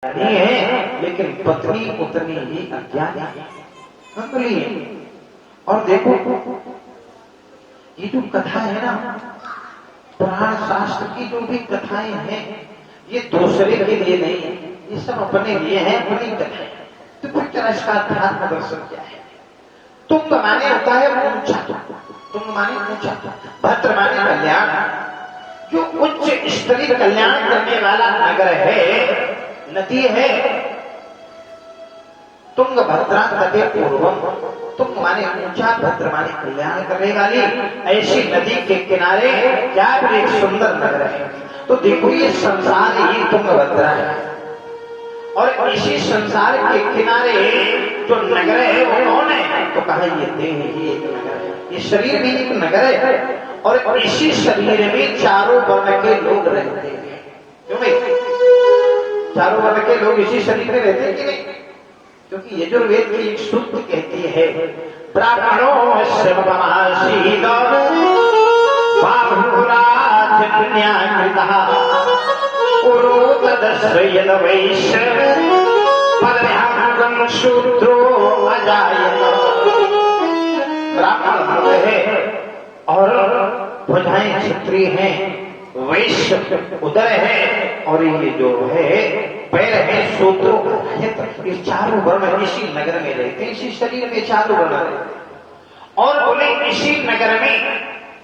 नहीं है, लेकिन पत्नी उतनी ही अज्ञानी है। और देखो ये जो कथा है ना, पुराण शास्त्र की जो भी कथाएं हैं, ये दूसरे के लिए नहीं है, ये सब अपने लिए है, अपनी कथा है। तो कुछ तरह इसका अध्यात्म दर्शन क्या है? तुंग माने होता है ऊंचा, तुंग माने ऊंचा, भद्र माने कल्याण। जो उच्च स्तरीय कल्याण करने वाला नगर है, नदी है, तुंग भद्रा नदी पूर्वम। तुंग माने ऊंचा, भद्र माने कल्याण करने वाली ऐसी नदी के किनारे क्या एक सुंदर नगर है। तो देखो ये संसार ही तुंगभद्रा है, और इसी संसार के किनारे जो नगर है वो कौन है? तो कहा ये देह ही एक नगर है, ये शरीर भी एक नगर है, और इसी शरीर में चारों वर्ण के लोग रहते हैं। क्यों भाई? चारों वर्ण के लोग इसी शरीर में रहते हैं कि नहीं? क्योंकि यजुर्वेद की एक सूत्र कहती है, ब्राह्मणों शूद्रो अजायत। ब्राह्मण है और भुजाएं क्षत्रिय हैं, वैश्य उदर है, और ये जो है पैर है शूद्रो अजायत। ये चारों वर्ण इसी नगर में रहते हैं, इसी शरीर में चारों वर्ण रहते हैं। और बोले इसी नगर में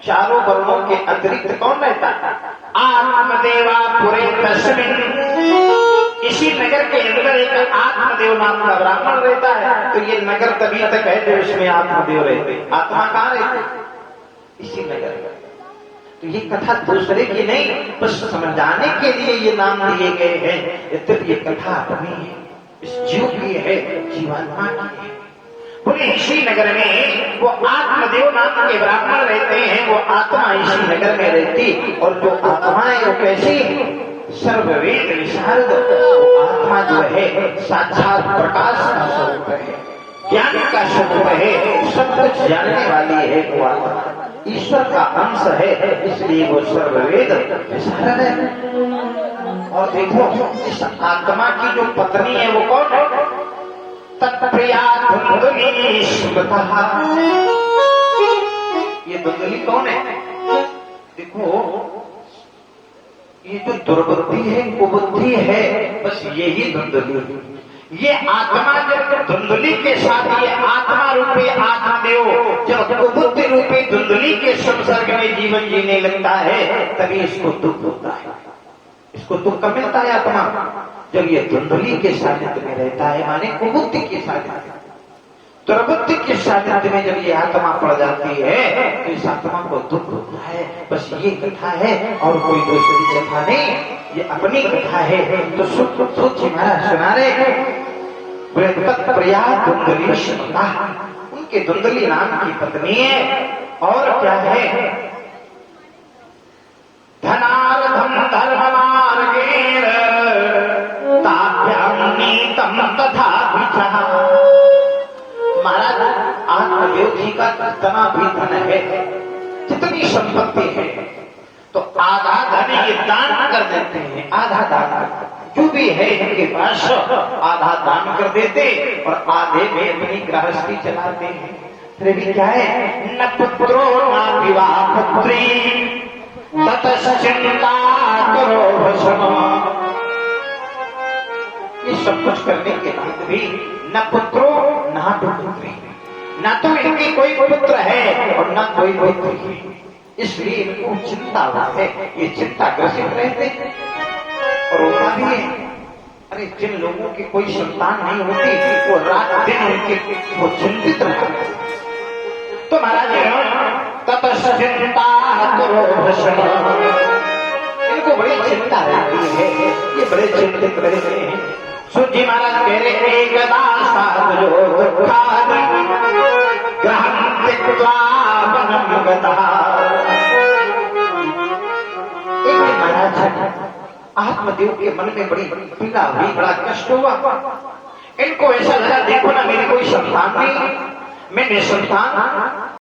चारों वर्णों के अतिरिक्त कौन रहता है? आत्मदेवा पुरे तस्मिन्। इसी नगर के अंदर एक आत्मदेव नाम का ब्राह्मण रहता है। तो ये नगर तभी तक है जो इसमें आत्मदेव रहते। आत्मा कहाँ रहते? इसी नगर में। तो ये कथा दूसरे की नहीं, बस समझाने के लिए ये नाम दिए गए हैं। यद्यपि ये कथा अपनी है, इस जीव की है, जीवात्मा की है। बोले इसी नगर में वो आत्मदेव नाम के ब्राह्मण रहते हैं, वो आत्मा इसी नगर में रहती। और जो आत्मा है वो कैसी? सर्ववेद विशारद। वो आत्मा जो है साक्षात प्रकाश का स्वरूप है, ज्ञान का स्वरूप है, सब कुछ जानने वाली है। वो आत्मा ईश्वर का अंश है, इसलिए वो सर्ववेद विशारद है। और देखो इस आत्मा की जो पत्नी है वो कौन है? तत्प्रिया धुंधुली स्मृता। ये धुंधुली कौन है? देखो ये जो दुर्बुद्धि है, कुबुद्धि है, बस यही धुंधुली। ये आत्मा जब धुंधुली के साथ, ये आत्मा रूपी आत्मदेव जब कुबुद्धि रूपी धुंधुली के संसर्ग में जीवन जीने लगता है, तभी इसको दुख होता है। इसको दुख कब मिलता है? आत्मा जब ये धुंधुली के सानिध्य में रहता है, माने कुबुद्धि के सानिध्य, दुर्बुद्धि के सानिध्य में जब ये आत्मा पड़ जाती है, तो इस आत्मा को दुख होता है। बस ये कथा है, और कोई दूसरी कथा नहीं, ये अपनी कथा है। तो सूची महाराज सुना रहे, प्रिया धुंधुली स्मृता, उनके धुंधुली नाम की पत्नी है। और क्या है? धनार्धम धर्म मार्गेण ताभ्यां नीतम तथा विचः। महाराज आत्मदेव जी का जितना भी धन है, जितनी संपत्ति है, तो आधा धन ये दान कर देते हैं, आधा दान करते हैं। जो भी है इनके पास आधा दान कर देते, और आधे में अपनी गृहस्थी चलाते हैं। फिर भी क्या है? न पुत्रो न विवाह पुत्री ततश्चिंता करो भस्म। ये सब कुछ करने के बाद भी न पुत्रो न पुत्री, न तो इनकी कोई पुत्र है और न कोई पुत्री है, इसलिए इनको चिंता होती है। ये चिंता ग्रसित रहते हैं, और होता भी है। अरे जिन लोगों की कोई संतान नहीं होती, वो रात दिन उनके वो चिंतित रहते। तो महाराज ततश्चिंता करो भस्म, इनको बड़ी चिंता रहती है, ये बड़े चिंतित रहते हैं। सूजी महाराज कह रहे, एकदा साधु दुःखाद ग्रहं त्यक्त्वा वनं गतः। एक दिन महाराज आत्मदेव के मन में बड़ी पीड़ा हुई, बड़ा कष्ट हुआ। इनको ऐसा लगा, देखो ना मेरी कोई संतान नहीं, मैं निसंतान,